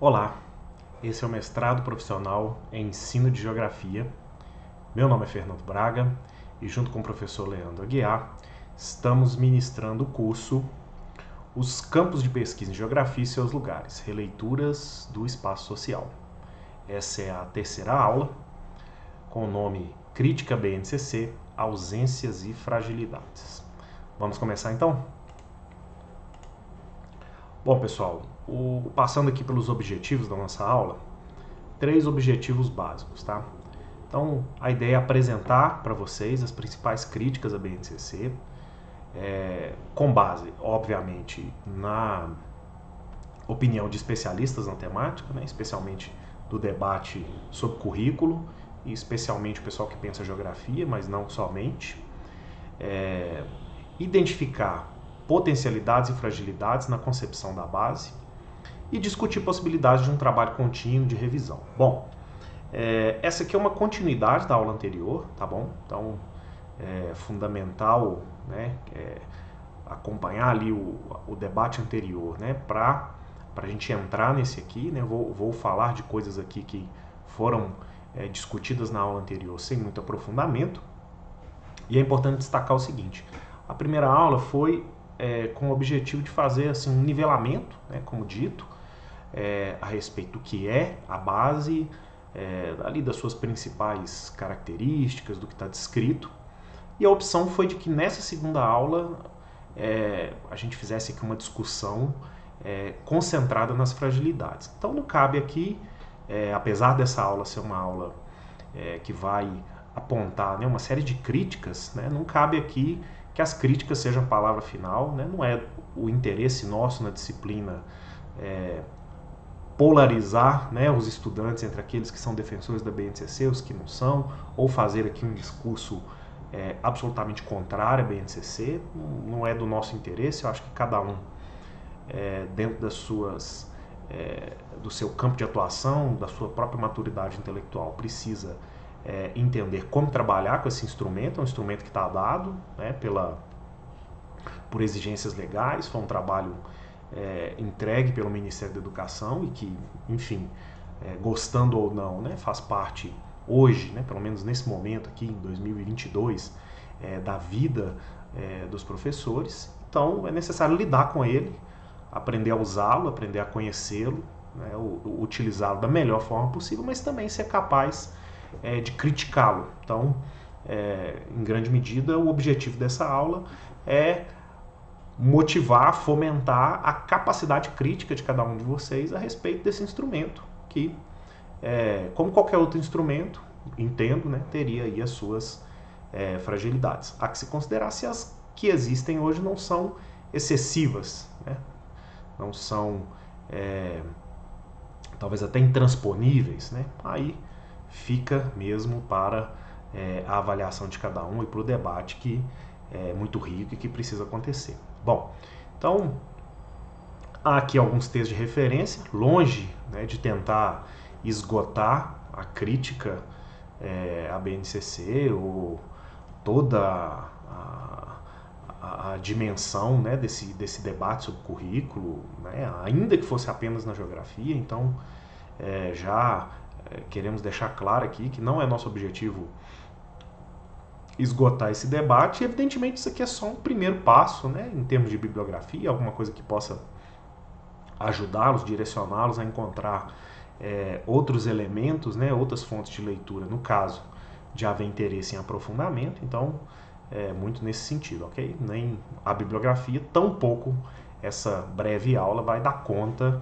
Olá, esse é o mestrado profissional em ensino de geografia. Meu nome é Fernando Braga e junto com o professor Leandro Aguiar estamos ministrando o curso Os Campos de Pesquisa em Geografia e seus lugares, releituras do espaço social. Essa é a terceira aula com o nome Crítica BNCC, ausências e fragilidades. Vamos começar então? Bom, pessoal, passando aqui pelos objetivos da nossa aula, 3 objetivos básicos, tá? Então, a ideia é apresentar para vocês as principais críticas à BNCC, com base, obviamente, na opinião de especialistas na temática, né? Especialmente do debate sobre currículo, e especialmente o pessoal que pensa geografia, mas não somente. Identificar potencialidades e fragilidades na concepção da base e discutir possibilidades de um trabalho contínuo de revisão. Bom, essa aqui é uma continuidade da aula anterior, tá bom? Então, é fundamental, né, acompanhar ali o debate anterior, né, para a gente entrar nesse aqui, né? Vou falar de coisas aqui que foram discutidas na aula anterior sem muito aprofundamento. E é importante destacar o seguinte: a primeira aula foi com o objetivo de fazer assim, um nivelamento, né, como dito, a respeito do que é a base, ali das suas principais características, do que está descrito. E a opção foi de que nessa segunda aula a gente fizesse aqui uma discussão concentrada nas fragilidades. Então não cabe aqui, apesar dessa aula ser uma aula que vai apontar, né, uma série de críticas, né, não cabe aqui que as críticas sejam a palavra final, né? Não é o interesse nosso na disciplina polarizar, né, os estudantes entre aqueles que são defensores da BNCC e os que não são, ou fazer aqui um discurso absolutamente contrário à BNCC. Não é do nosso interesse. Eu acho que cada um, dentro das suas, do seu campo de atuação, da sua própria maturidade intelectual, precisa entender como trabalhar com esse instrumento. É um instrumento que está dado, né, por exigências legais. Foi um trabalho entregue pelo Ministério da Educação e que, enfim, gostando ou não, né, faz parte hoje, né, pelo menos nesse momento aqui, em 2022, da vida dos professores. Então é necessário lidar com ele, aprender a usá-lo, aprender a conhecê-lo, né, utilizá-lo da melhor forma possível, mas também ser capaz de criticá-lo. Então, em grande medida, o objetivo dessa aula é motivar, fomentar a capacidade crítica de cada um de vocês a respeito desse instrumento, que, como qualquer outro instrumento, entendo, né, teria aí as suas fragilidades. Há que se considerar se as que existem hoje não são excessivas, né? Não são, talvez até intransponíveis, né? Aí fica mesmo para a avaliação de cada um e para o debate, que é muito rico e que precisa acontecer. Bom, então há aqui alguns textos de referência, longe, né, de tentar esgotar a crítica à BNCC ou toda a dimensão, né, desse debate sobre currículo, né, ainda que fosse apenas na geografia. Então já queremos deixar claro aqui que não é nosso objetivo esgotar esse debate. E, evidentemente, isso aqui é só um primeiro passo, né, em termos de bibliografia, alguma coisa que possa ajudá-los, direcioná-los a encontrar outros elementos, né, outras fontes de leitura, no caso de haver interesse em aprofundamento. Então, muito nesse sentido, ok? Nem a bibliografia, tampouco essa breve aula vai dar conta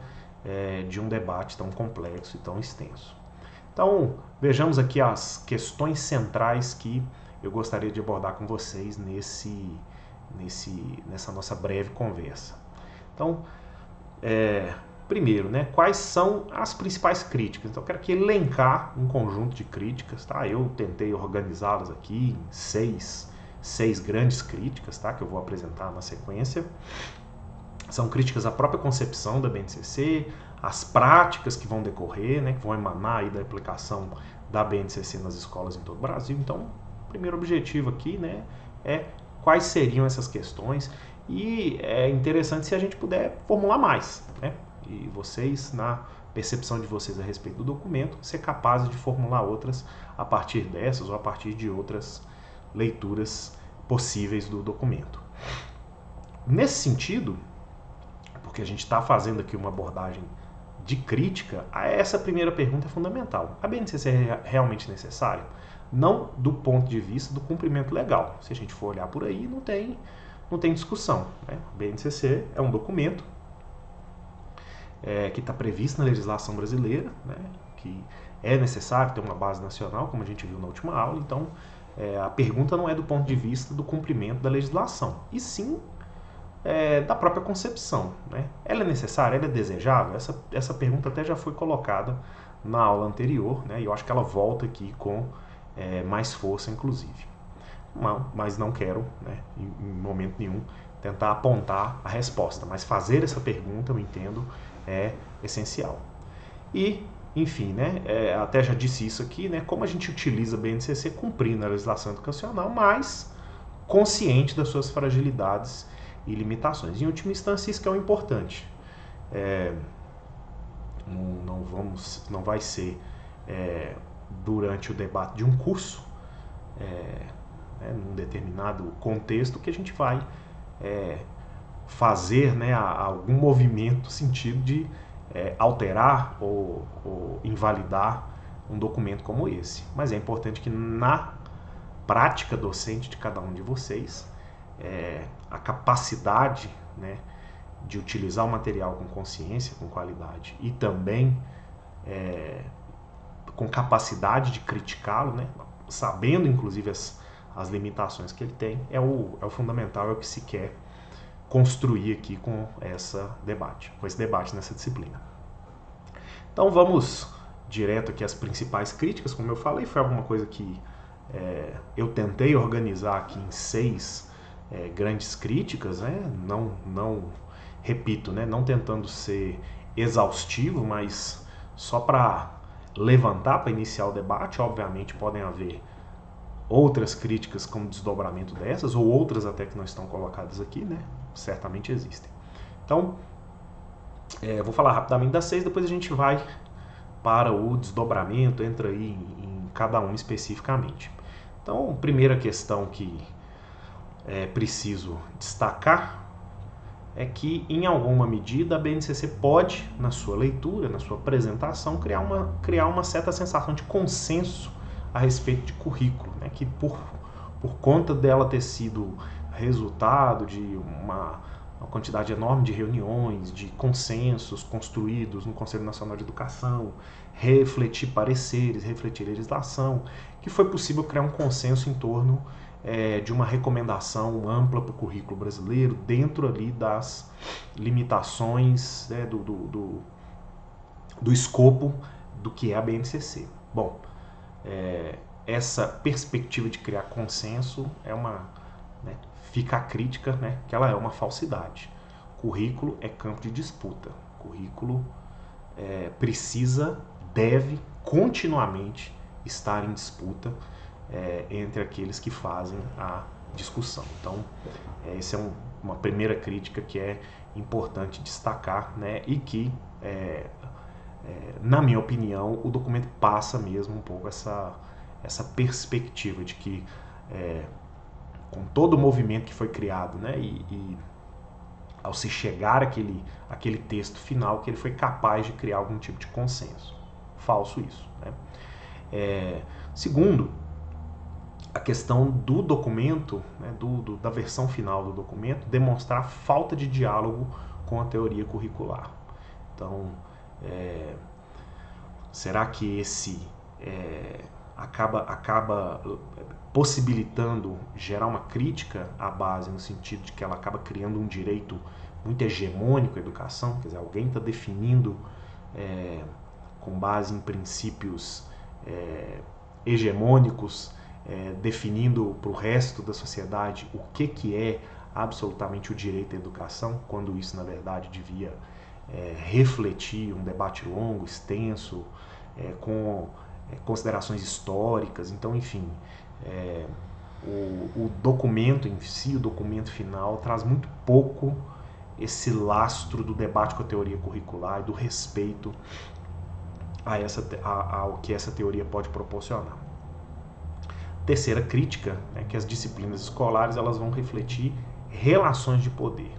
de um debate tão complexo e tão extenso. Então, vejamos aqui as questões centrais que eu gostaria de abordar com vocês nessa nossa breve conversa. Então, primeiro, né, quais são as principais críticas? Então, eu quero aqui elencar um conjunto de críticas, tá? Eu tentei organizá-las aqui em seis grandes críticas, tá? Que eu vou apresentar na sequência. São críticas à própria concepção da BNCC, as práticas que vão decorrer, né, que vão emanar aí da aplicação da BNCC nas escolas em todo o Brasil. Então, o primeiro objetivo aqui, né, é quais seriam essas questões, e é interessante se a gente puder formular mais, né? E vocês, na percepção de vocês a respeito do documento, ser capazes de formular outras a partir dessas ou a partir de outras leituras possíveis do documento. Nesse sentido, porque a gente está fazendo aqui uma abordagem de crítica, essa primeira pergunta é fundamental. A BNCC é realmente necessária? Não do ponto de vista do cumprimento legal. Se a gente for olhar por aí, não tem discussão, né? A BNCC é um documento que está previsto na legislação brasileira, né? Que é necessário ter uma base nacional, como a gente viu na última aula. Então, a pergunta não é do ponto de vista do cumprimento da legislação, e sim da própria concepção, né? Ela é necessária? Ela é desejável? Essa pergunta até já foi colocada na aula anterior, né? E eu acho que ela volta aqui com mais força, inclusive. Mas não quero, né, em momento nenhum, tentar apontar a resposta, mas fazer essa pergunta, eu entendo, é essencial. E, enfim, né, até já disse isso aqui, né, como a gente utiliza a BNCC cumprindo a legislação educacional, mas consciente das suas fragilidades e limitações. Em última instância, isso que é o importante. Não vai ser durante o debate de um curso, num determinado contexto, que a gente vai fazer, né, algum movimento no sentido de alterar ou invalidar um documento como esse. Mas é importante que na prática docente de cada um de vocês, a capacidade, né, de utilizar o material com consciência, com qualidade e também com capacidade de criticá-lo, né, sabendo inclusive as limitações que ele tem, é o fundamental, é o que se quer construir aqui com esse debate nessa disciplina. Então vamos direto aqui às principais críticas. Como eu falei, foi alguma coisa que eu tentei organizar aqui em 6 grandes críticas, né? Não repito, né? Não tentando ser exaustivo, mas só para levantar, para iniciar o debate. Obviamente podem haver outras críticas como desdobramento dessas, ou outras até que não estão colocadas aqui, né? Certamente existem. Então, vou falar rapidamente das 6, depois a gente vai para o desdobramento, entra aí em cada um especificamente. Então, primeira questão que é preciso destacar é que, em alguma medida, a BNCC pode, na sua leitura, na sua apresentação, criar uma certa sensação de consenso a respeito de currículo, né? Que por conta dela ter sido resultado de uma quantidade enorme de reuniões, de consensos construídos no Conselho Nacional de Educação, refletir pareceres, refletir legislação, que foi possível criar um consenso em torno de uma recomendação ampla para o currículo brasileiro, dentro ali das limitações, né, do escopo do que é a BNCC. Bom, essa perspectiva de criar consenso né, fica a crítica, né, que ela é uma falsidade. Currículo é campo de disputa. Currículo deve continuamente estar em disputa entre aqueles que fazem a discussão. Então, essa é uma primeira crítica que é importante destacar, né, e que, na minha opinião, o documento passa mesmo um pouco essa perspectiva de que, com todo o movimento que foi criado, né, e ao se chegar àquele texto final, que ele foi capaz de criar algum tipo de consenso. Falso isso, né? Segundo, a questão do documento, né, da versão final do documento, demonstrar falta de diálogo com a teoria curricular. Então, será que esse acaba possibilitando gerar uma crítica à base, no sentido de que ela acaba criando um direito muito hegemônico à educação? Quer dizer, alguém está definindo com base em princípios hegemônicos, definindo para o resto da sociedade o que é absolutamente o direito à educação, quando isso, na verdade, devia refletir um debate longo, extenso, com considerações históricas. Então, enfim, o documento em si, o documento final, traz muito pouco esse lastro do debate com a teoria curricular e do respeito ao que essa teoria pode proporcionar. Terceira crítica é que as disciplinas escolares elas vão refletir relações de poder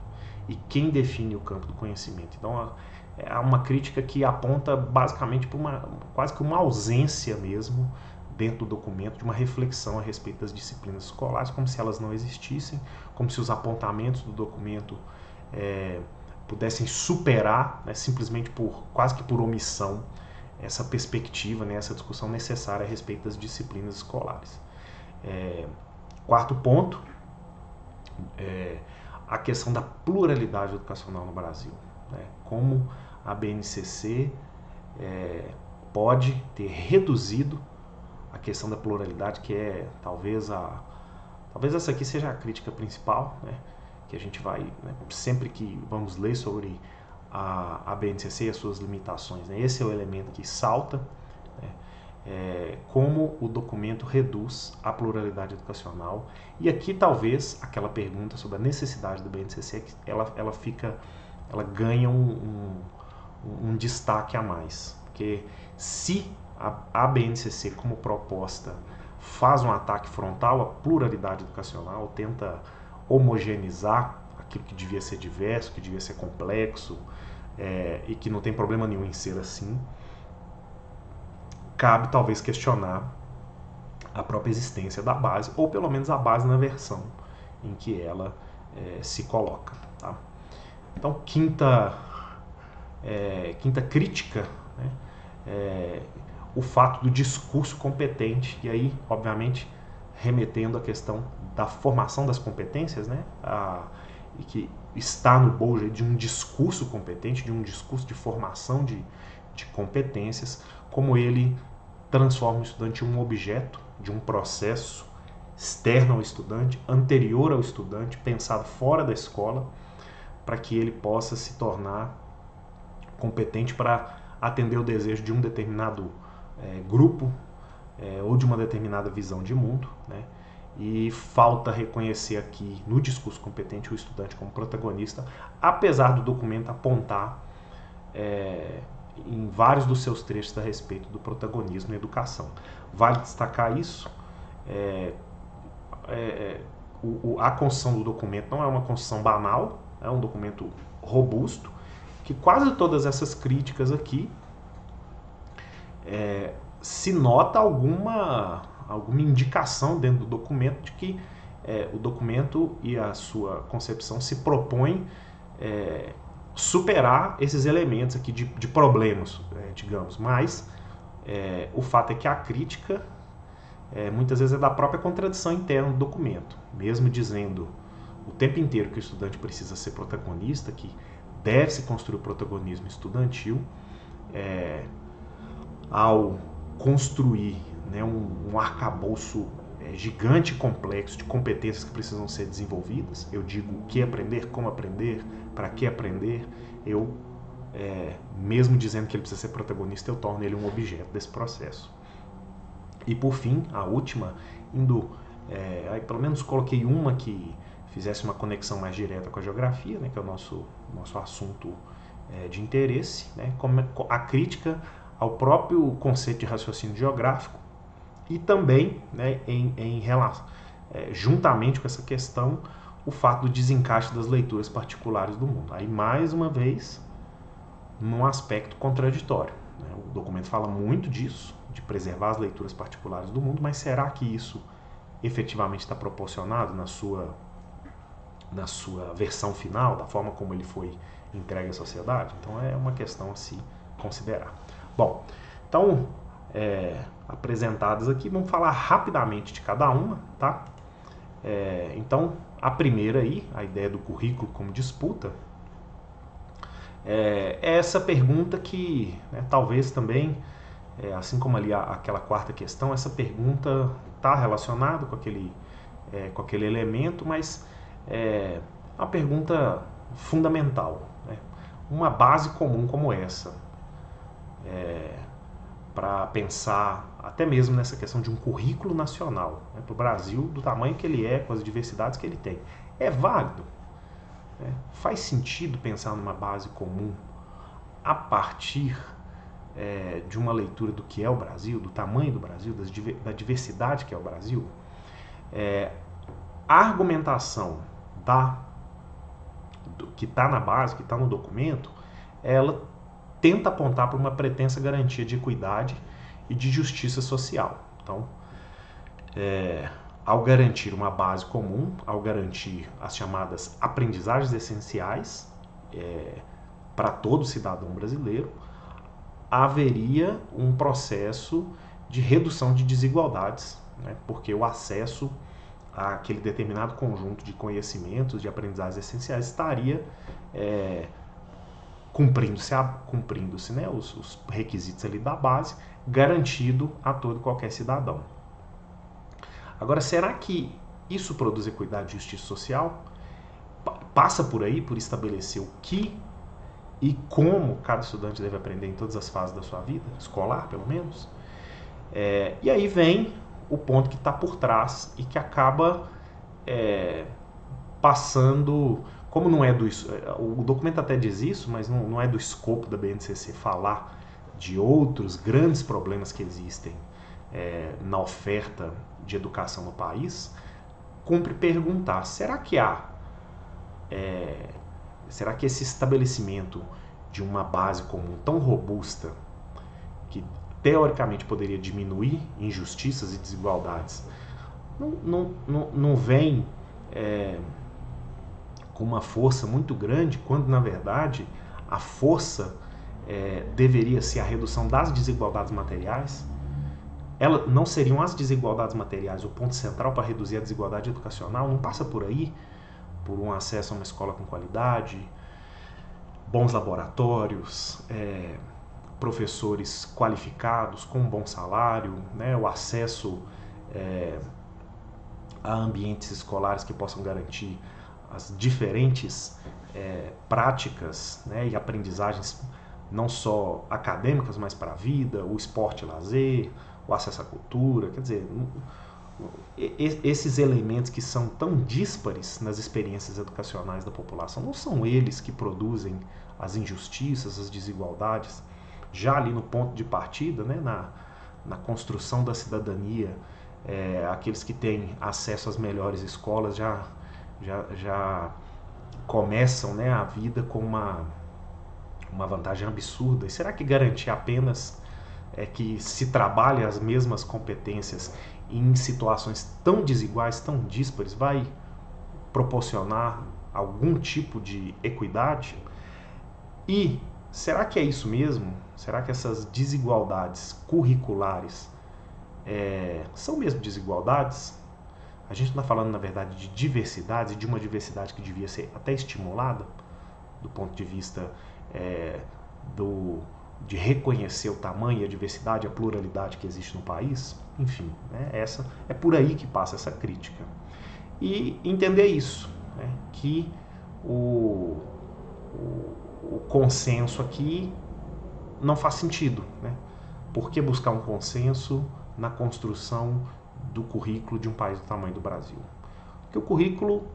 e quem define o campo do conhecimento. Então é uma crítica que aponta basicamente para quase que uma ausência mesmo dentro do documento de uma reflexão a respeito das disciplinas escolares, como se elas não existissem, como se os apontamentos do documento pudessem superar, né, simplesmente quase que por omissão, essa perspectiva, né, essa discussão necessária a respeito das disciplinas escolares. Quarto ponto, a questão da pluralidade educacional no Brasil, né? Como a BNCC pode ter reduzido a questão da pluralidade, que é talvez essa aqui seja a crítica principal, né? Que a gente vai, né, sempre que vamos ler sobre a BNCC e as suas limitações, né? Esse é o elemento que salta, né? Como o documento reduz a pluralidade educacional. E aqui talvez aquela pergunta sobre a necessidade da BNCC, ela ganha um destaque a mais, porque se a BNCC como proposta faz um ataque frontal à pluralidade educacional, tenta homogeneizar aquilo que devia ser diverso, que devia ser complexo, e que não tem problema nenhum em ser assim, cabe talvez questionar a própria existência da base, ou pelo menos a base na versão em que ela se coloca. Tá? Então, quinta crítica, né, o fato do discurso competente, e aí, obviamente, remetendo à questão da formação das competências, né, e que está no bojo de um discurso competente, de um discurso de formação de competências, como ele transforma o estudante em um objeto de um processo externo ao estudante, anterior ao estudante, pensado fora da escola, para que ele possa se tornar competente para atender o desejo de um determinado grupo ou de uma determinada visão de mundo, né? E falta reconhecer aqui no discurso competente o estudante como protagonista, apesar do documento apontar em vários dos seus trechos a respeito do protagonismo na educação. Vale destacar isso. A construção do documento não é uma construção banal, é um documento robusto, que quase todas essas críticas aqui se nota alguma indicação dentro do documento de que o documento e a sua concepção se propõem superar esses elementos aqui de problemas, digamos, mas o fato é que a crítica muitas vezes é da própria contradição interna do documento, mesmo dizendo o tempo inteiro que o estudante precisa ser protagonista, que deve se construir o protagonismo estudantil, ao construir, né, um arcabouço gigante e complexo de competências que precisam ser desenvolvidas. Eu digo o que aprender, como aprender, para que aprender. Eu, mesmo dizendo que ele precisa ser protagonista, eu torno ele um objeto desse processo. E por fim, a última, aí pelo menos coloquei uma que fizesse uma conexão mais direta com a geografia, né, que é o nosso assunto de interesse, né, como a crítica ao próprio conceito de raciocínio geográfico e também, né, em relação, juntamente com essa questão, o fato do desencaixe das leituras particulares do mundo. Aí, mais uma vez, num aspecto contraditório, né? O documento fala muito disso, de preservar as leituras particulares do mundo, mas será que isso efetivamente está proporcionado na sua versão final, da forma como ele foi entregue à sociedade? Então é uma questão a se considerar. Bom, então, apresentadas aqui, vamos falar rapidamente de cada uma, tá? Então, a primeira aí, a ideia do currículo como disputa, é essa pergunta que, né, talvez também, assim como ali aquela quarta questão, essa pergunta está relacionada com aquele elemento, mas é uma pergunta fundamental, né? Uma base comum como essa, para pensar até mesmo nessa questão de um currículo nacional, né, para o Brasil, do tamanho que ele é, com as diversidades que ele tem. É válido? Faz sentido pensar numa base comum a partir de uma leitura do que é o Brasil, do tamanho do Brasil, da diversidade que é o Brasil, a argumentação que está na base, que está no documento, ela tenta apontar para uma pretensa garantia de equidade e de justiça social. Então, ao garantir uma base comum, ao garantir as chamadas aprendizagens essenciais para todo cidadão brasileiro, haveria um processo de redução de desigualdades, né? Porque o acesso àquele determinado conjunto de conhecimentos, de aprendizagens essenciais, estaria cumprindo-se, né, os requisitos ali da base, garantido a todo e qualquer cidadão. Agora, será que isso produz equidade e justiça social? Passa por aí, por estabelecer o que e como cada estudante deve aprender em todas as fases da sua vida, escolar pelo menos. E aí vem o ponto que está por trás e que acaba passando, como não é o documento até diz isso, mas não é do escopo da BNCC falar de outros grandes problemas que existem na oferta de educação no país. Cumpre perguntar, será que esse estabelecimento de uma base comum tão robusta, que teoricamente poderia diminuir injustiças e desigualdades, não vem com uma força muito grande, quando na verdade a força deveria ser a redução das desigualdades materiais? Não seriam as desigualdades materiais o ponto central para reduzir a desigualdade educacional? Não passa por aí? Por um acesso a uma escola com qualidade, bons laboratórios, professores qualificados, com um bom salário, né, o acesso a ambientes escolares que possam garantir as diferentes práticas, né, e aprendizagens não só acadêmicas, mas para a vida, o esporte e lazer, o acesso à cultura, quer dizer, esses elementos que são tão díspares nas experiências educacionais da população, não são eles que produzem as injustiças, as desigualdades, já ali no ponto de partida, né, na construção da cidadania, aqueles que têm acesso às melhores escolas já começam, né, a vida com uma vantagem absurda. E será que garantir apenas que se trabalhe as mesmas competências em situações tão desiguais, tão díspares, vai proporcionar algum tipo de equidade? E será que é isso mesmo? Será que essas desigualdades curriculares são mesmo desigualdades? A gente não está falando, na verdade, de diversidade, de uma diversidade que devia ser até estimulada, do ponto de vista de reconhecer o tamanho e a diversidade, a pluralidade que existe no país. Enfim, né, é por aí que passa essa crítica. E entender isso, né, que o consenso aqui não faz sentido, né? Por que buscar um consenso na construção do currículo de um país do tamanho do Brasil? Porque o currículo,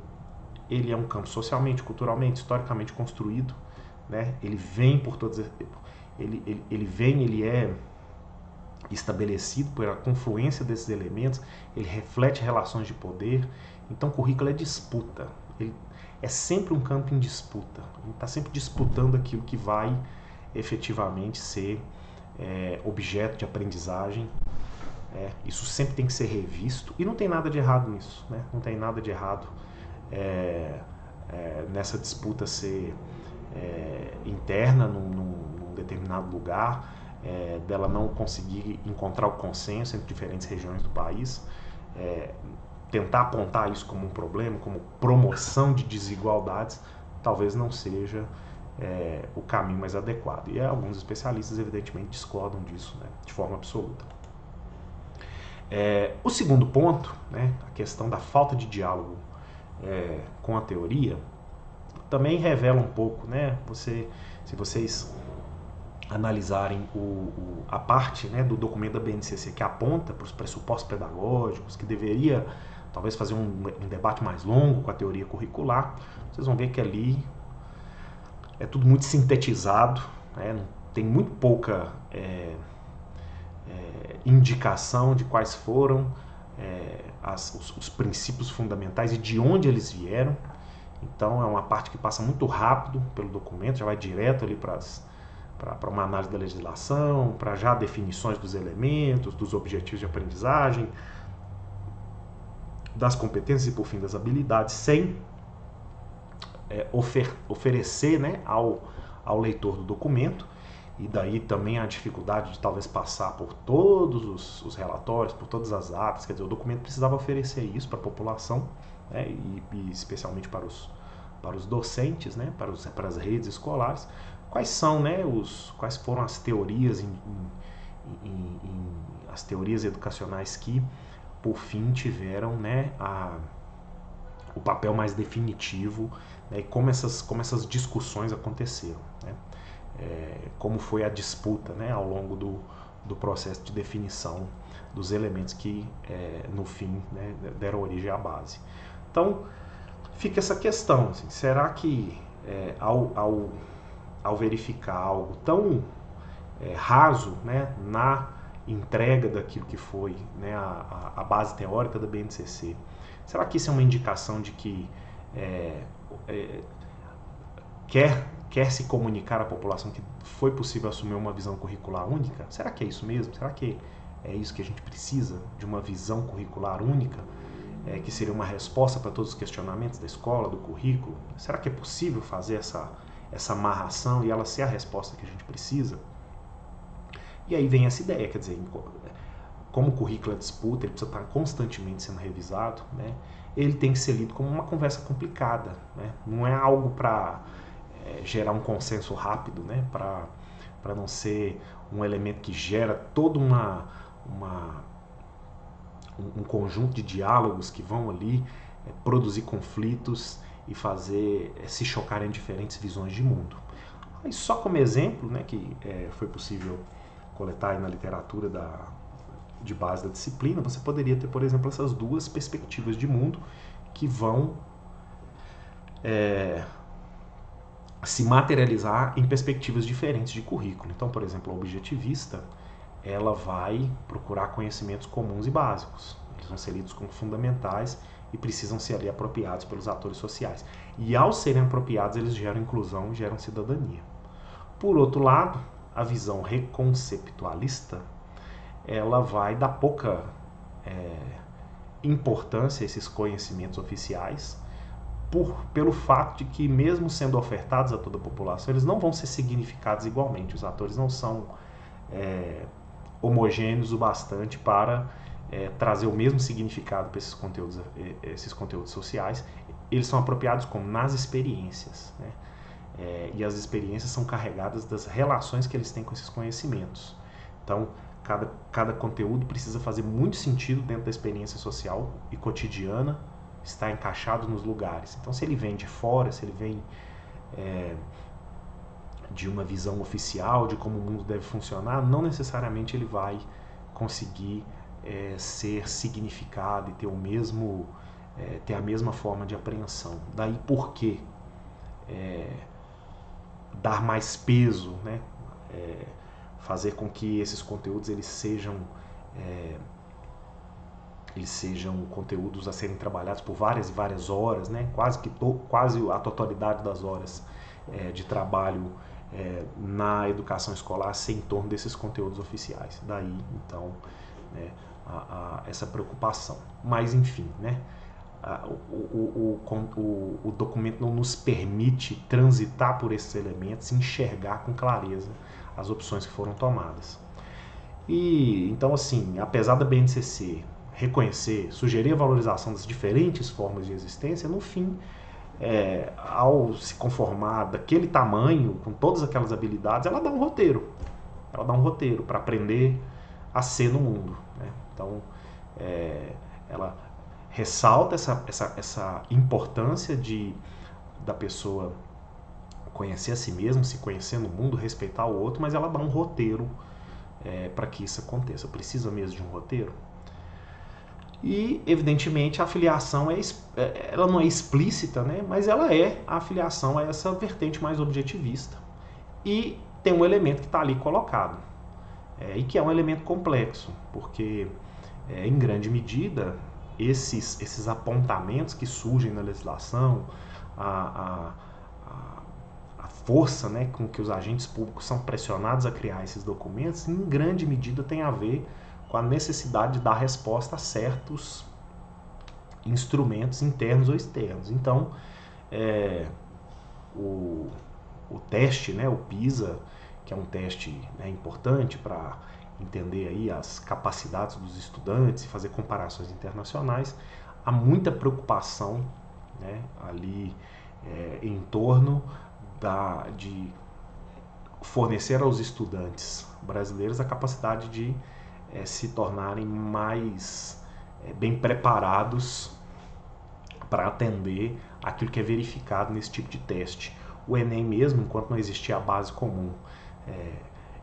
ele é um campo socialmente, culturalmente, historicamente construído, né? Ele vem por todas, ele é estabelecido pela confluência desses elementos, ele reflete relações de poder. Então o currículo é disputa, ele é sempre um campo em disputa, ele está sempre disputando aquilo que vai efetivamente ser objeto de aprendizagem. Isso sempre tem que ser revisto, e não tem nada de errado nisso, né? Não tem nada de errado nessa disputa ser interna num determinado lugar, dela não conseguir encontrar o consenso entre diferentes regiões do país, tentar apontar isso como um problema, como promoção de desigualdades, talvez não seja o caminho mais adequado. E alguns especialistas, evidentemente, discordam disso, né, de forma absoluta. O segundo ponto, né, a questão da falta de diálogo com a teoria, também revela um pouco, né, se vocês analisarem a parte, né, do documento da BNCC que aponta para os pressupostos pedagógicos, que deveria talvez fazer um debate mais longo com a teoria curricular, vocês vão ver que ali é tudo muito sintetizado, né, não tem muito pouca indicação de quais foram os princípios fundamentais e de onde eles vieram. Então é uma parte que passa muito rápido pelo documento, já vai direto ali para uma análise da legislação, para já definições dos elementos, dos objetivos de aprendizagem, das competências e, por fim, das habilidades, sem oferecer, né, ao leitor do documento. E daí também a dificuldade de talvez passar por todos os relatórios, por todas as atas. Quer dizer, o documento precisava oferecer isso para a população, né, e especialmente para os docentes, né, para as redes escolares. Quais são, né, quais foram as teorias, as teorias educacionais que, por fim, tiveram, né, o papel mais definitivo, né, e como essas discussões aconteceram, né? Como foi a disputa, né, ao longo do processo de definição dos elementos que, no fim, né, deram origem à base. Então, fica essa questão, assim, será que ao verificar algo tão raso, né, na entrega daquilo que foi, né, a base teórica da BNCC, será que isso é uma indicação de que quer se comunicar à população que foi possível assumir uma visão curricular única? Será que é isso mesmo? Será que é isso que a gente precisa, de uma visão curricular única, que seria uma resposta para todos os questionamentos da escola, do currículo? Será que é possível fazer essa amarração e ela ser a resposta que a gente precisa? E aí vem essa ideia, quer dizer, como o currículo é disputa, ele precisa estar constantemente sendo revisado, né? Ele tem que ser lido como uma conversa complicada, né? Não é algo para gerar um consenso rápido, né? Para não ser um elemento que gera todo um conjunto de diálogos que vão ali produzir conflitos e fazer se chocarem diferentes visões de mundo. Aí, só como exemplo, né, que foi possível coletar aí na literatura de base da disciplina, você poderia ter, por exemplo, essas duas perspectivas de mundo que vão se materializar em perspectivas diferentes de currículo. Então, por exemplo, a objetivista, ela vai procurar conhecimentos comuns e básicos. Eles vão ser lidos como fundamentais e precisam ser ali apropriados pelos atores sociais. E ao serem apropriados, eles geram inclusão e geram cidadania. Por outro lado, a visão reconceptualista, ela vai dar pouca importância a esses conhecimentos oficiais, pelo fato de que, mesmo sendo ofertados a toda a população, eles não vão ser significados igualmente. Os atores não são homogêneos o bastante para trazer o mesmo significado para esses conteúdos sociais. Eles são apropriados como nas experiências, né? E as experiências são carregadas das relações que eles têm com esses conhecimentos. Então, cada conteúdo precisa fazer muito sentido dentro da experiência social e cotidiana, está encaixado nos lugares. Então, se ele vem de fora, se ele vem de uma visão oficial de como o mundo deve funcionar, não necessariamente ele vai conseguir ser significado e ter a mesma forma de apreensão. Daí por que dar mais peso, né? Fazer com que esses conteúdos eles sejam conteúdos a serem trabalhados por várias e várias horas, né? Quase a totalidade das horas de trabalho na educação escolar ser em torno desses conteúdos oficiais. Daí, então, essa preocupação. Mas, enfim, né? O documento não nos permite transitar por esses elementos e enxergar com clareza as opções que foram tomadas. E, então, assim, apesar da BNCC reconhecer, sugerir a valorização das diferentes formas de existência, no fim, ao se conformar daquele tamanho, com todas aquelas habilidades, ela dá um roteiro. Ela dá um roteiro para aprender a ser no mundo, né? Então, ela ressalta essa importância da pessoa conhecer a si mesma, se conhecer no mundo, respeitar o outro, mas ela dá um roteiro para que isso aconteça. Precisa mesmo de um roteiro? E, evidentemente, a afiliação ela não é explícita, né? Mas ela a afiliação a essa vertente mais objetivista. E tem um elemento que está ali colocado, e que é um elemento complexo, porque, em grande medida, esses apontamentos que surgem na legislação, a, a força, né, com que os agentes públicos são pressionados a criar esses documentos, em grande medida tem a ver com a necessidade de dar resposta a certos instrumentos internos ou externos. Então, o, o teste, né, o PISA, que é um teste, né, importante para entender aí as capacidades dos estudantes e fazer comparações internacionais, há muita preocupação, né, ali em torno de fornecer aos estudantes brasileiros a capacidade de se tornarem mais bem preparados para atender aquilo que é verificado nesse tipo de teste. O Enem mesmo, enquanto não existia a base comum,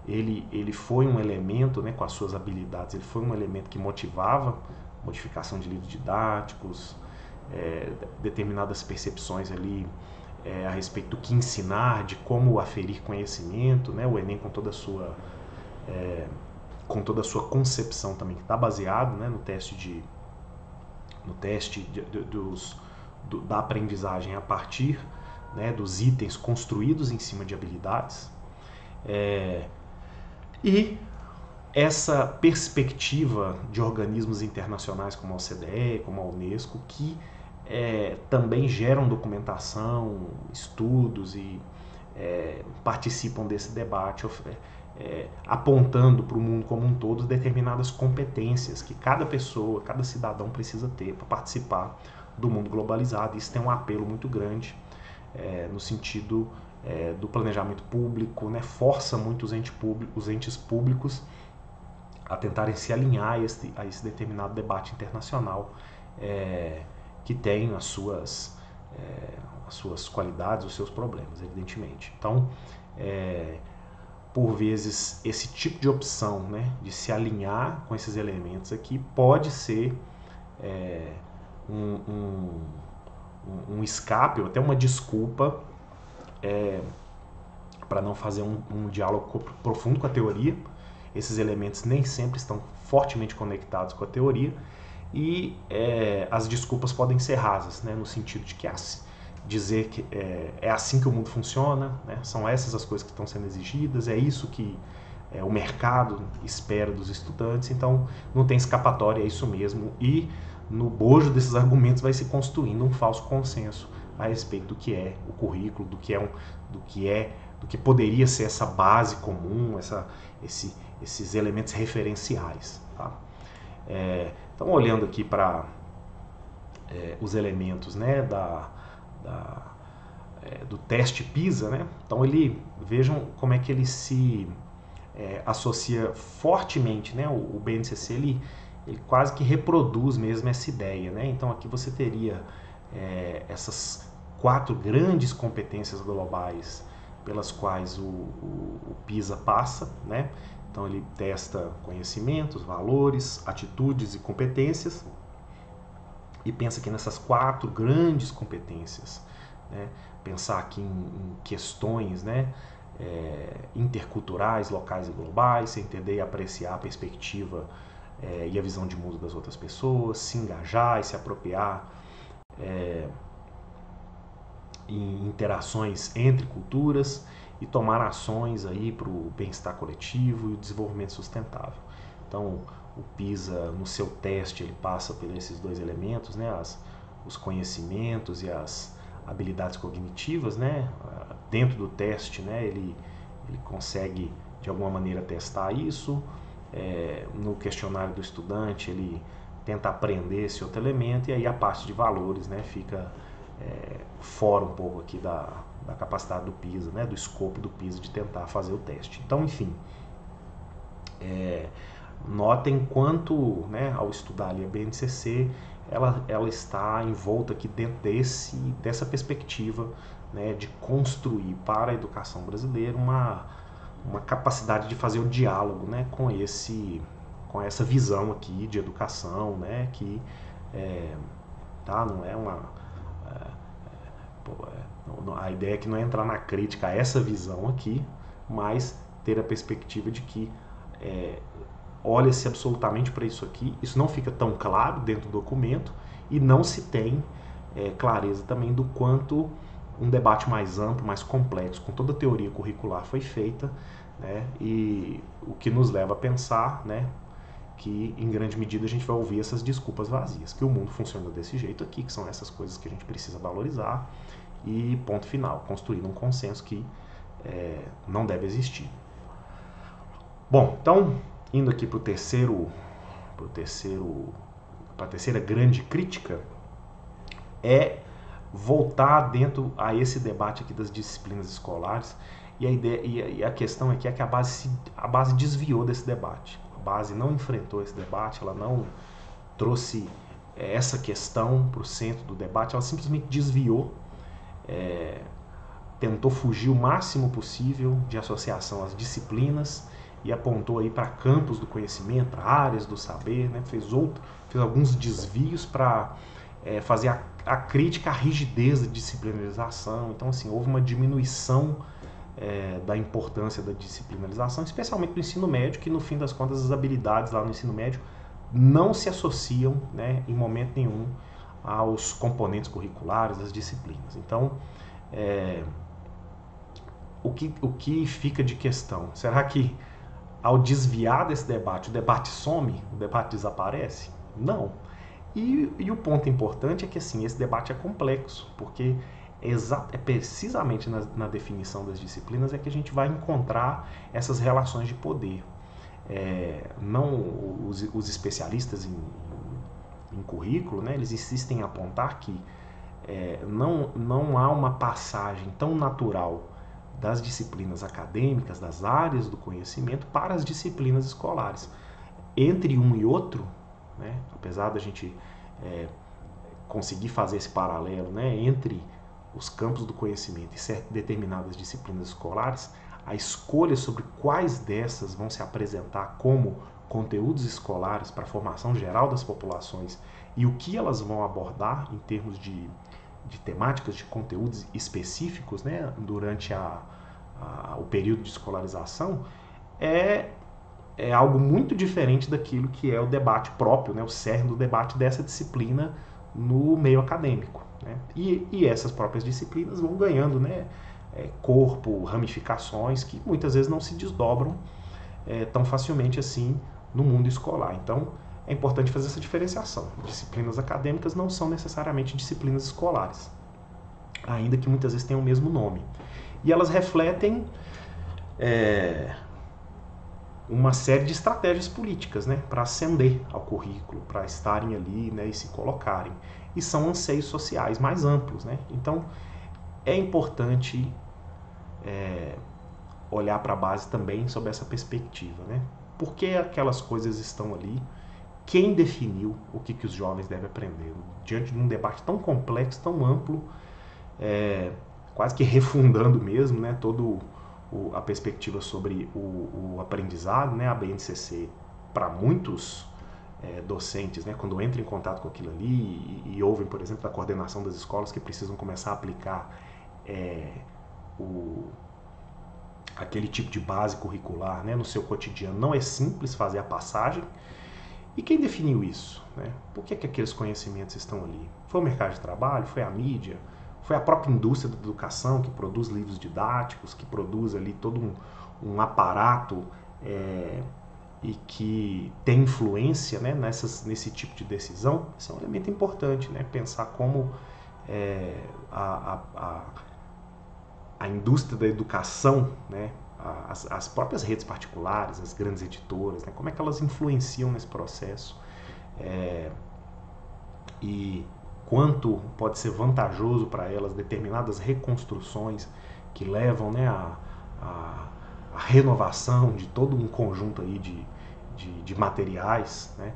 ele foi um elemento, né, com as suas habilidades, ele foi um elemento que motivava modificação de livros didáticos, determinadas percepções ali a respeito do que ensinar, de como aferir conhecimento, né? O Enem com toda a sua concepção também, que está baseado, né, no teste da aprendizagem a partir, né, dos itens construídos em cima de habilidades. E essa perspectiva de organismos internacionais como a OCDE, como a Unesco, que também geram documentação, estudos e participam desse debate, apontando para o mundo como um todo determinadas competências que cada pessoa, cada cidadão precisa ter para participar do mundo globalizado. Isso tem um apelo muito grande no sentido do planejamento público, né? Força muito os entes públicos a tentarem se alinhar a esse determinado debate internacional que tem as suas qualidades, os seus problemas, evidentemente. Então, por vezes, esse tipo de opção, né, de se alinhar com esses elementos aqui pode ser um escape ou até uma desculpa para não fazer um diálogo profundo com a teoria. Esses elementos nem sempre estão fortemente conectados com a teoria e as desculpas podem ser rasas, né, no sentido de que dizer que é assim que o mundo funciona, né, são essas as coisas que estão sendo exigidas, é isso que o mercado espera dos estudantes, então não tem escapatória, é isso mesmo. E no bojo desses argumentos vai se construindo um falso consenso a respeito do que é o currículo, do que poderia ser essa base comum, esses elementos referenciais. Tá? Então, olhando aqui para os elementos, né, do teste PISA, né? Então vejam como é que ele se associa fortemente, né? O BNCC ele quase que reproduz mesmo essa ideia, né? Então aqui você teria essas 4 grandes competências globais pelas quais o PISA passa, né? Então ele testa conhecimentos, valores, atitudes e competências e pensa aqui nessas 4 grandes competências, né? Pensar aqui em questões, né, interculturais, locais e globais, entender e apreciar a perspectiva e a visão de mundo das outras pessoas, se engajar e se apropriar em interações entre culturas e tomar ações aí para o bem-estar coletivo e o desenvolvimento sustentável. Então, o PISA, no seu teste, ele passa por esses 2 elementos, né, os conhecimentos e as habilidades cognitivas, né? Dentro do teste, né, ele consegue de alguma maneira testar isso. No questionário do estudante ele tenta aprender esse outro elemento, e aí a parte de valores, né, fica fora um pouco aqui da capacidade do PISA, né, do escopo do PISA de tentar fazer o teste. Então, enfim, notem quanto, né, ao estudar ali a BNCC, ela está envolta aqui dentro dessa perspectiva, né, de construir para a educação brasileira uma capacidade de fazer o diálogo, né, com essa visão aqui de educação, né, que não é a ideia é que não é entrar na crítica a essa visão aqui, mas ter a perspectiva de que olha-se absolutamente para isso aqui, isso não fica tão claro dentro do documento e não se tem clareza também do quanto um debate mais amplo, mais complexo, com toda a teoria curricular foi feita, né, e o que nos leva a pensar, né, que em grande medida a gente vai ouvir essas desculpas vazias, que o mundo funciona desse jeito aqui, que são essas coisas que a gente precisa valorizar e ponto final, construindo um consenso que não deve existir. Bom, então, indo aqui para a terceira grande crítica, é voltar dentro a esse debate aqui das disciplinas escolares, e a ideia e a questão aqui é que a base desviou desse debate. A base não enfrentou esse debate, ela não trouxe essa questão para o centro do debate, ela simplesmente desviou, tentou fugir o máximo possível de associação às disciplinas e apontou aí para campos do conhecimento, para áreas do saber, né? fez alguns desvios para fazer a crítica à rigidez da disciplinarização. Então, assim, houve uma diminuição da importância da disciplinarização, especialmente no ensino médio, que no fim das contas as habilidades lá no ensino médio não se associam, né, em momento nenhum aos componentes curriculares, às disciplinas. Então, o que fica de questão? Será que ao desviar desse debate, o debate some? O debate desaparece? Não. E o ponto importante é que assim, esse debate é complexo, porque é precisamente na definição das disciplinas é que a gente vai encontrar essas relações de poder. Os especialistas em currículo, né, eles insistem em apontar que não há uma passagem tão natural das disciplinas acadêmicas, das áreas do conhecimento, para as disciplinas escolares. Entre um e outro, né, apesar da gente conseguir fazer esse paralelo, né, entre os campos do conhecimento e determinadas disciplinas escolares, a escolha sobre quais dessas vão se apresentar como conteúdos escolares para a formação geral das populações e o que elas vão abordar em termos de temáticas, de conteúdos específicos, né, durante o período de escolarização, é algo muito diferente daquilo que é o debate próprio, né, o cerne do debate dessa disciplina no meio acadêmico. Né? E essas próprias disciplinas vão ganhando, né, corpo, ramificações que muitas vezes não se desdobram tão facilmente assim no mundo escolar. Então, é importante fazer essa diferenciação. Disciplinas acadêmicas não são necessariamente disciplinas escolares, ainda que muitas vezes tenham o mesmo nome. E elas refletem uma série de estratégias políticas, né, para ascender ao currículo, para estarem ali, né, e se colocarem. E são anseios sociais mais amplos. Né? Então, é importante olhar para a base também sob essa perspectiva. Né? Por que aquelas coisas estão ali? Quem definiu o que os jovens devem aprender? Diante de um debate tão complexo, tão amplo, quase que refundando mesmo, né, todo a perspectiva sobre o aprendizado, né, a BNCC, para muitos docentes, né, quando entram em contato com aquilo ali e ouvem, por exemplo, da coordenação das escolas que precisam começar a aplicar aquele tipo de base curricular, né, no seu cotidiano, não é simples fazer a passagem. E quem definiu isso? Né? Por que aqueles conhecimentos estão ali? Foi o mercado de trabalho? Foi a mídia? Foi a própria indústria da educação que produz livros didáticos, que produz ali todo um aparato e que tem influência, né, nesse tipo de decisão? Isso é um elemento importante, né? Pensar como a indústria da educação, né, as próprias redes particulares, as grandes editoras, né, como é que elas influenciam nesse processo e quanto pode ser vantajoso para elas determinadas reconstruções que levam, né, a renovação de todo um conjunto aí de materiais, né?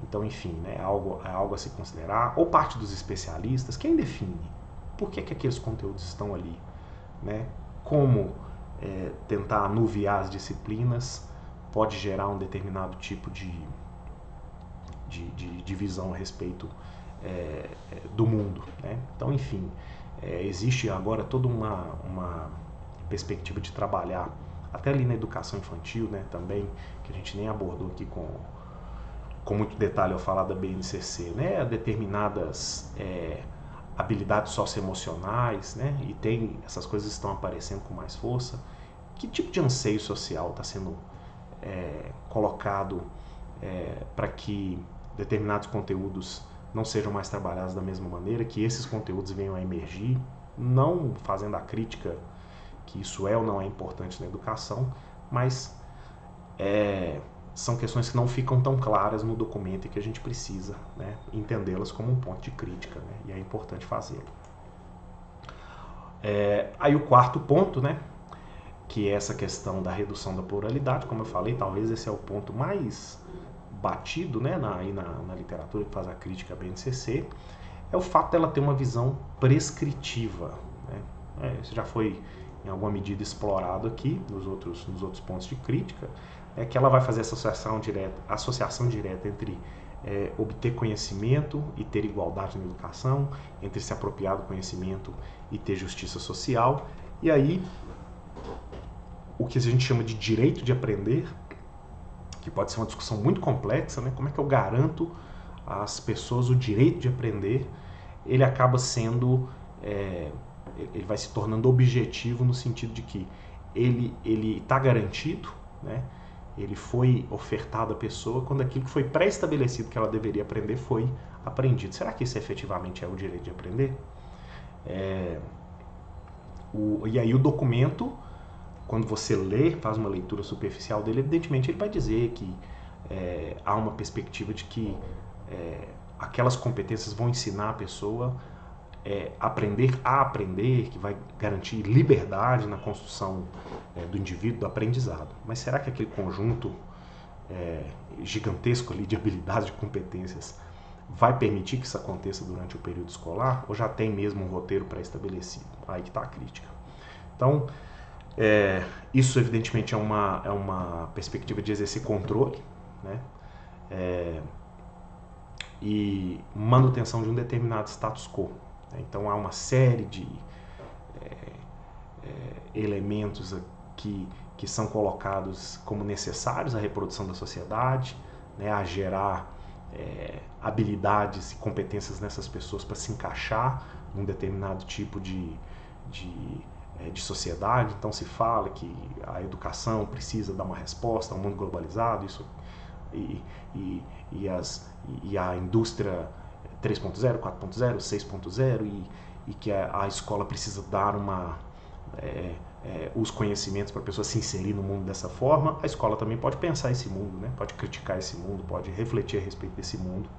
Então, enfim, né, é algo a se considerar. Ou parte dos especialistas, quem define? Por que aqueles conteúdos estão ali? Né? Como tentar anuviar as disciplinas pode gerar um determinado tipo de visão a respeito do mundo. Né? Então, enfim, existe agora toda uma perspectiva de trabalhar até ali na educação infantil, né, também, que a gente nem abordou aqui com muito detalhe ao falar da BNCC, né, determinadas habilidades socioemocionais, né, e essas coisas estão aparecendo com mais força. Que tipo de anseio social está sendo colocado para que determinados conteúdos não sejam mais trabalhados da mesma maneira, que esses conteúdos venham a emergir, não fazendo a crítica que isso é ou não é importante na educação, mas são questões que não ficam tão claras no documento e que a gente precisa, né, entendê-las como um ponto de crítica, né, e é importante fazê-lo. Aí o quarto ponto, né, que é essa questão da redução da pluralidade, como eu falei, talvez esse é o ponto mais batido, né, na literatura que faz a crítica à BNCC, é o fato dela ter uma visão prescritiva, né? Isso já foi em alguma medida explorado aqui nos outros pontos de crítica, que ela vai fazer essa associação direta entre obter conhecimento e ter igualdade na educação, entre se apropriar do conhecimento e ter justiça social, e aí o que a gente chama de direito de aprender, que pode ser uma discussão muito complexa, né? Como é que eu garanto às pessoas o direito de aprender? Ele acaba sendo, ele vai se tornando objetivo no sentido de que ele está garantido, né? Ele foi ofertado à pessoa quando aquilo que foi pré-estabelecido que ela deveria aprender foi aprendido. Será que isso efetivamente é o direito de aprender? E aí o documento, quando você lê, faz uma leitura superficial dele, evidentemente ele vai dizer que há uma perspectiva de que aquelas competências vão ensinar a pessoa aprender a aprender, que vai garantir liberdade na construção do indivíduo, do aprendizado. Mas será que aquele conjunto gigantesco ali de habilidades, de competências, vai permitir que isso aconteça durante o período escolar? Ou já tem mesmo um roteiro pré-estabelecido? Aí que está a crítica. Então, isso evidentemente é uma perspectiva de exercer controle, né? E manutenção de um determinado status quo. Então há uma série de elementos que são colocados como necessários à reprodução da sociedade, né, a gerar habilidades e competências nessas pessoas para se encaixar num determinado tipo de sociedade. Então se fala que a educação precisa dar uma resposta ao mundo globalizado, isso e a indústria 3.0, 4.0, 6.0 e que a escola precisa dar os conhecimentos para a pessoa se inserir no mundo dessa forma. A escola também pode pensar esse mundo, né? Pode criticar esse mundo, pode refletir a respeito desse mundo.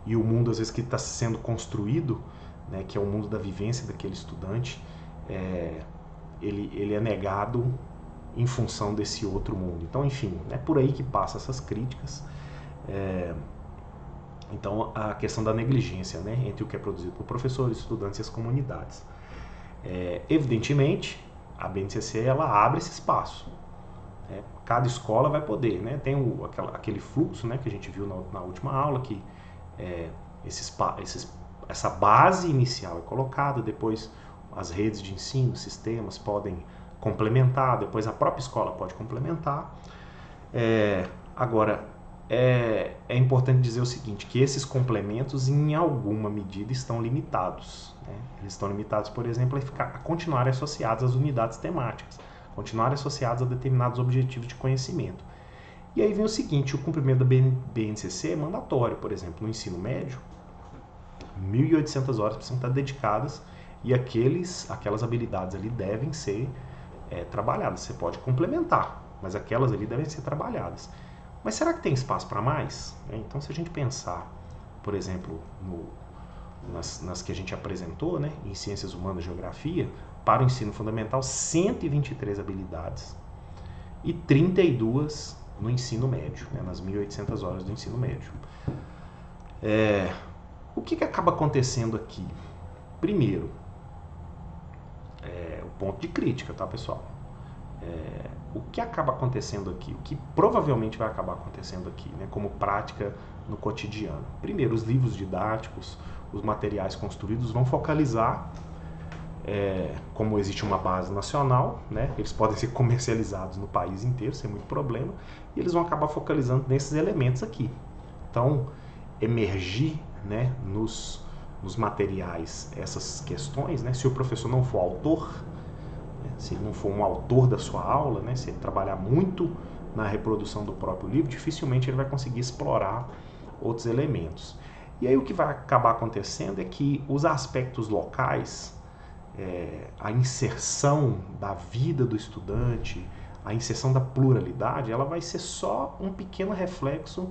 E o mundo, às vezes, que está sendo construído, né, que é o mundo da vivência daquele estudante, ele é negado em função desse outro mundo. Então, enfim, é por aí que passa essas críticas. Então, a questão da negligência, né, entre o que é produzido por professores, estudantes e as comunidades. Evidentemente, a BNCC ela abre esse espaço. Cada escola vai poder, né? Tem aquele fluxo, né, que a gente viu na última aula, que essa base inicial é colocada, depois as redes de ensino, sistemas podem complementar, depois a própria escola pode complementar. Agora, é importante dizer o seguinte, que esses complementos em alguma medida estão limitados, né? Eles estão limitados, por exemplo, a continuarem associados às unidades temáticas, continuarem associados a determinados objetivos de conhecimento. E aí vem o seguinte, o cumprimento da BNCC é mandatório, por exemplo, no ensino médio, 1.800 horas precisam estar dedicadas e aquelas habilidades ali devem ser trabalhadas. Você pode complementar, mas aquelas ali devem ser trabalhadas. Mas será que tem espaço para mais? Então, se a gente pensar, por exemplo, nas que a gente apresentou, né, em Ciências Humanas e Geografia, para o ensino fundamental, 123 habilidades e 32 no ensino médio, né, nas 1.800 horas do ensino médio. O que acaba acontecendo aqui? Primeiro, o ponto de crítica, tá, pessoal? O que acaba acontecendo aqui? O que provavelmente vai acabar acontecendo aqui, né, como prática no cotidiano? Primeiro, os livros didáticos, os materiais construídos vão focalizar como existe uma base nacional, né, eles podem ser comercializados no país inteiro sem muito problema, e eles vão acabar focalizando nesses elementos aqui. Então, emergir, né, nos materiais essas questões, né, se o professor não for autor, né, se ele não for um autor da sua aula, né, se ele trabalhar muito na reprodução do próprio livro, dificilmente ele vai conseguir explorar outros elementos. E aí o que vai acabar acontecendo é que os aspectos locais, a inserção da vida do estudante, a inserção da pluralidade, ela vai ser só um pequeno reflexo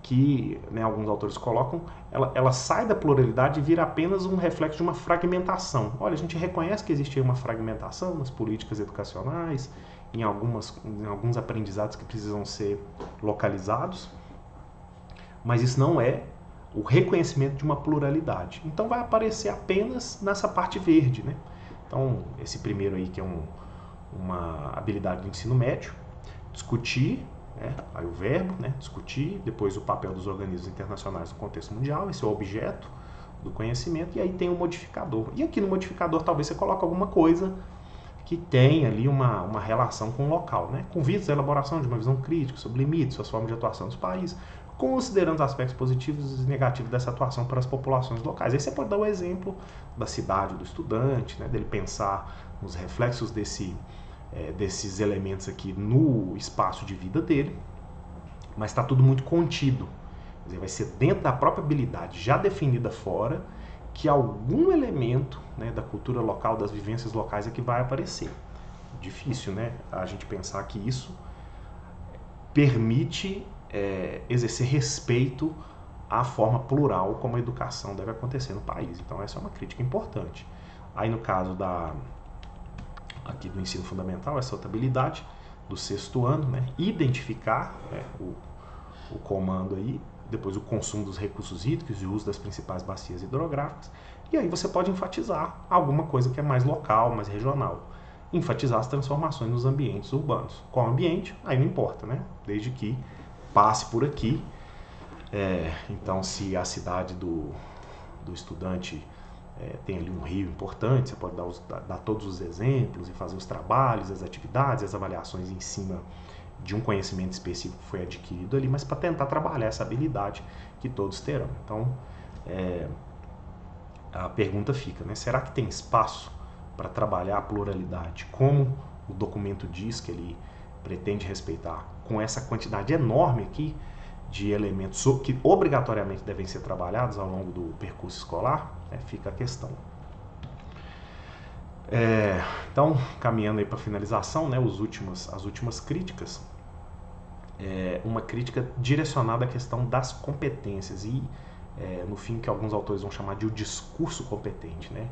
que, né, alguns autores colocam, ela sai da pluralidade e vira apenas um reflexo de uma fragmentação. Olha, a gente reconhece que existia uma fragmentação nas políticas educacionais, em alguns aprendizados que precisam ser localizados, mas isso não é o reconhecimento de uma pluralidade. Então vai aparecer apenas nessa parte verde, né? Então, esse primeiro aí, que é uma habilidade do ensino médio, discutir, né? Aí o verbo, né? Discutir, depois o papel dos organismos internacionais no contexto mundial, esse é o objeto do conhecimento, e aí tem o modificador. E aqui no modificador talvez você coloque alguma coisa que tem ali uma relação com o local, né? Com vistas à elaboração de uma visão crítica sobre limites, suas formas de atuação dos países, considerando os aspectos positivos e negativos dessa atuação para as populações locais. Aí você pode dar o exemplo da cidade do estudante, né, dele pensar nos reflexos desses elementos aqui no espaço de vida dele, mas está tudo muito contido. Quer dizer, vai ser dentro da própria habilidade já definida fora que algum elemento, né, da cultura local, das vivências locais é que vai aparecer. Difícil, né, a gente pensar que isso permite exercer respeito à forma plural como a educação deve acontecer no país. Então essa é uma crítica importante. Aí no caso aqui do ensino fundamental, essa outra habilidade do 6º ano, né, identificar, né, o comando aí, depois o consumo dos recursos hídricos e o uso das principais bacias hidrográficas, e aí você pode enfatizar alguma coisa que é mais local, mais regional. Enfatizar as transformações nos ambientes urbanos. Qual ambiente? Aí não importa, né? Desde que passe por aqui. Então, se a cidade do estudante tem ali um rio importante, você pode dar todos os exemplos e fazer os trabalhos, as atividades, as avaliações em cima de um conhecimento específico que foi adquirido ali, mas para tentar trabalhar essa habilidade que todos terão. Então, a pergunta fica, né? Será que tem espaço para trabalhar a pluralidade, como o documento diz que ele pretende respeitar, com essa quantidade enorme aqui de elementos que obrigatoriamente devem ser trabalhados ao longo do percurso escolar? Fica a questão. Então, caminhando aí para a finalização, né, as últimas críticas, uma crítica direcionada à questão das competências e, no fim, que alguns autores vão chamar de o discurso competente, né?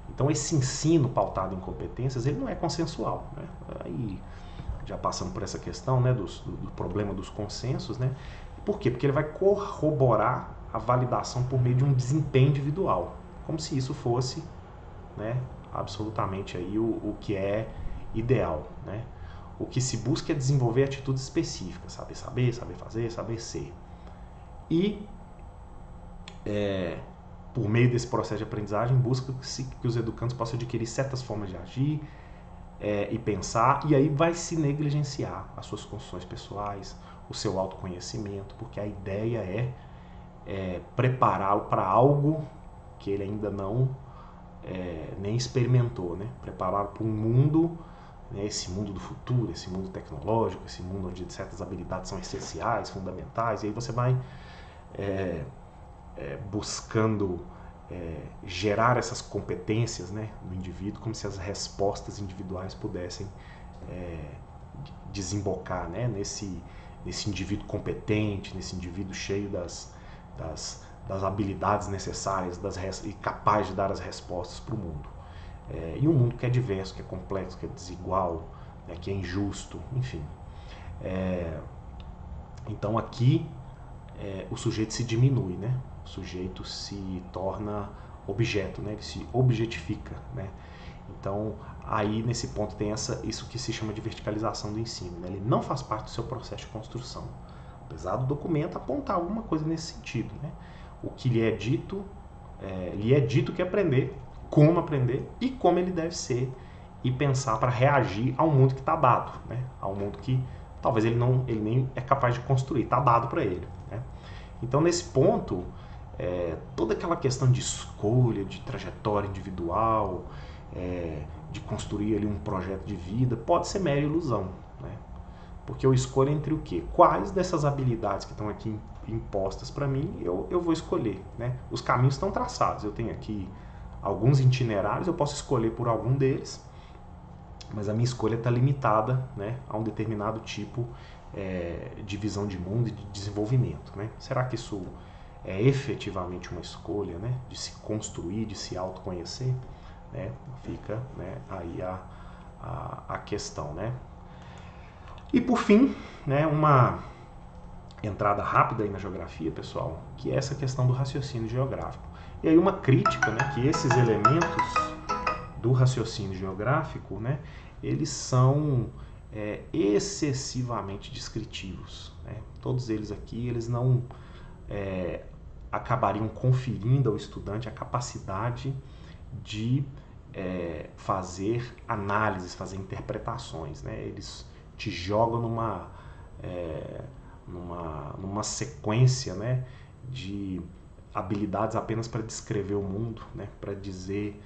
Então, esse ensino pautado em competências, ele não é consensual, né? Aí, já passando por essa questão, né, do problema dos consensos, né? Por quê? Porque ele vai corroborar a validação por meio de um desempenho individual, como se isso fosse, né, absolutamente aí o que é ideal, né? O que se busca é desenvolver atitudes específicas, saber fazer, saber ser. E, por meio desse processo de aprendizagem, busca que os educandos possam adquirir certas formas de agir e pensar, e aí vai se negligenciar as suas construções pessoais, o seu autoconhecimento, porque a ideia é prepará-lo para algo que ele ainda não nem experimentou, né? Prepará-lo para um mundo, né, esse mundo do futuro, esse mundo tecnológico, esse mundo onde certas habilidades são essenciais, fundamentais, e aí você vai buscando gerar essas competências, né, no indivíduo, como se as respostas individuais pudessem desembocar, né, nesse indivíduo competente, nesse indivíduo cheio das habilidades necessárias e capaz de dar as respostas para o mundo. E um mundo que é diverso, que é complexo, que é desigual, né, que é injusto, enfim. Então aqui o sujeito se diminui, né? O sujeito se torna objeto, né? Ele se objetifica, né? Então aí nesse ponto tem isso que se chama de verticalização do ensino, né? Ele não faz parte do seu processo de construção, apesar do documento apontar alguma coisa nesse sentido, né? O que lhe é dito que aprender como aprender e como ele deve ser e pensar para reagir ao mundo que está dado, né? Ao mundo que talvez ele nem é capaz de construir, está dado para ele, né? Então, nesse ponto, toda aquela questão de escolha, de trajetória individual, de construir ali um projeto de vida, pode ser mera ilusão, né? Porque eu escolho entre o quê? Quais dessas habilidades que estão aqui impostas para mim eu vou escolher, né? Os caminhos estão traçados, eu tenho aqui alguns itinerários, eu posso escolher por algum deles, mas a minha escolha está limitada, né, a um determinado tipo de visão de mundo e de desenvolvimento, né? Será que isso é efetivamente uma escolha, né, de se construir, de se autoconhecer? Né? Fica, né, aí a questão, né? E por fim, né, uma entrada rápida aí na geografia, pessoal, que é essa questão do raciocínio geográfico. E aí uma crítica, né, que esses elementos do raciocínio geográfico, né, eles são excessivamente descritivos, né? Todos eles aqui, eles não acabariam conferindo ao estudante a capacidade de fazer análises, fazer interpretações, né? Eles te jogam numa sequência, né, de habilidades apenas para descrever o mundo, né, para dizer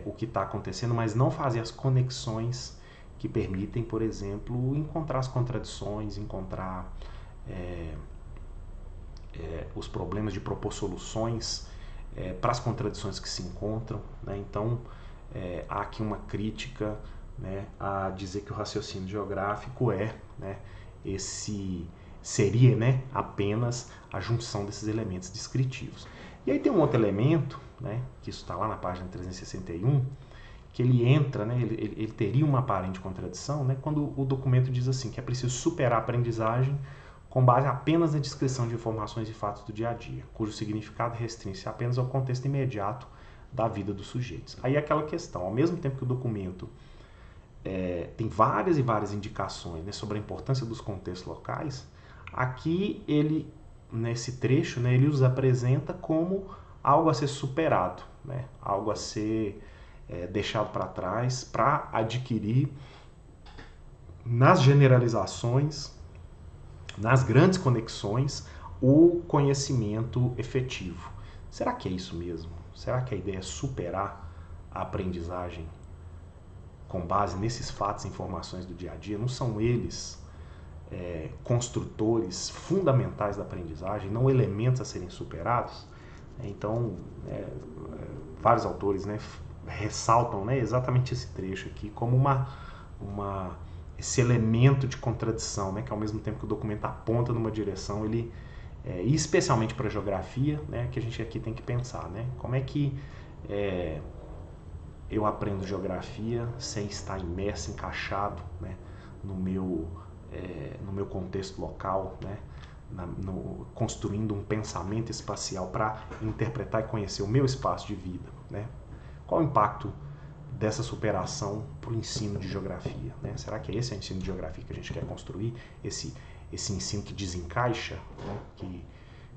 o que está acontecendo, mas não fazer as conexões que permitem, por exemplo, encontrar as contradições, encontrar os problemas, de propor soluções para as contradições que se encontram, né? Então, há aqui uma crítica, né, a dizer que o raciocínio geográfico né, seria, né, apenas a junção desses elementos descritivos. E aí tem um outro elemento, né, que isso está lá na página 361, que ele entra, né, ele teria uma aparente contradição, né, quando o documento diz assim, que é preciso superar a aprendizagem com base apenas na descrição de informações e fatos do dia a dia, cujo significado restringe-se apenas ao contexto imediato da vida dos sujeitos. Aí é aquela questão, ao mesmo tempo que o documento tem várias e várias indicações, né, sobre a importância dos contextos locais, aqui ele, nesse trecho, né, ele os apresenta como algo a ser superado, né, algo a ser deixado para trás para adquirir nas generalizações, nas grandes conexões, o conhecimento efetivo. Será que é isso mesmo? Será que a ideia é superar a aprendizagem com base nesses fatos e informações do dia a dia? Não são eles construtores fundamentais da aprendizagem, não elementos a serem superados? Então, vários autores, né, ressaltam, né, exatamente esse trecho aqui como esse elemento de contradição, né, que ao mesmo tempo que o documento aponta numa direção, ele, e especialmente para a geografia, né, que a gente aqui tem que pensar, né, como é que eu aprendo geografia sem estar imerso, encaixado, né, no meu contexto local, né, construindo um pensamento espacial para interpretar e conhecer o meu espaço de vida, né? Qual o impacto dessa superação para o ensino de geografia, né? Será que esse é o ensino de geografia que a gente quer construir? Esse ensino que desencaixa, né?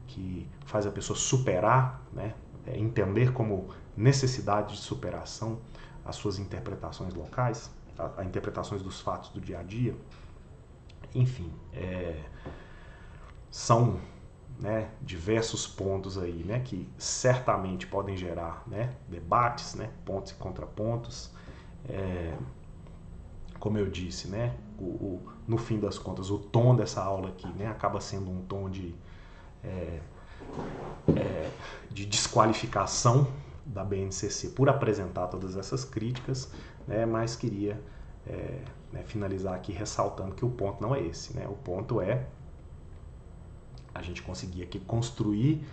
que faz a pessoa superar, né? Entender como necessidade de superação as suas interpretações locais, as interpretações dos fatos do dia a dia? Enfim, são, né, diversos pontos aí, né, que certamente podem gerar, né, debates, né, pontos e contrapontos. Como eu disse, né, no fim das contas, o tom dessa aula aqui, né, acaba sendo um tom de desqualificação da BNCC por apresentar todas essas críticas, né, mas queria finalizar aqui ressaltando que o ponto não é esse, né, o ponto é a gente conseguir aqui construir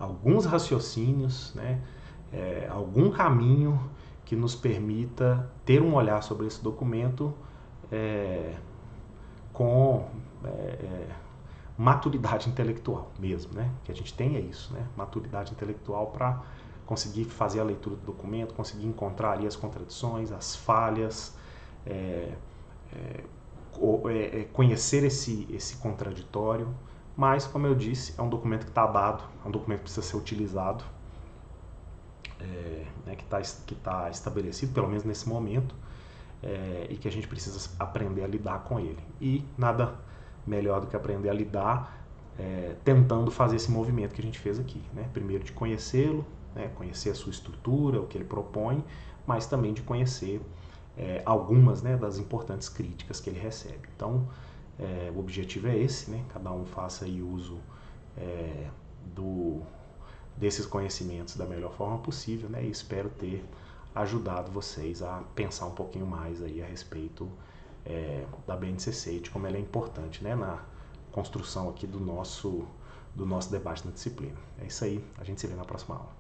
alguns raciocínios, né, algum caminho que nos permita ter um olhar sobre esse documento com maturidade intelectual mesmo, né? Que a gente tenha isso, né? Maturidade intelectual para conseguir fazer a leitura do documento, conseguir encontrar ali as contradições, as falhas, conhecer esse contraditório. Mas, como eu disse, é um documento que está dado, é um documento que precisa ser utilizado né, que tá estabelecido, pelo menos nesse momento, e que a gente precisa aprender a lidar com ele. E nada melhor do que aprender a lidar tentando fazer esse movimento que a gente fez aqui, né? Primeiro de conhecê-lo, né? Conhecer a sua estrutura, o que ele propõe, mas também de conhecer algumas, né, das importantes críticas que ele recebe. Então, o objetivo é esse, né? Cada um faça aí uso desses conhecimentos da melhor forma possível, né? E espero ter ajudado vocês a pensar um pouquinho mais aí a respeito da BNCC e de como ela é importante, né, na construção aqui do nosso debate na disciplina. É isso aí, a gente se vê na próxima aula.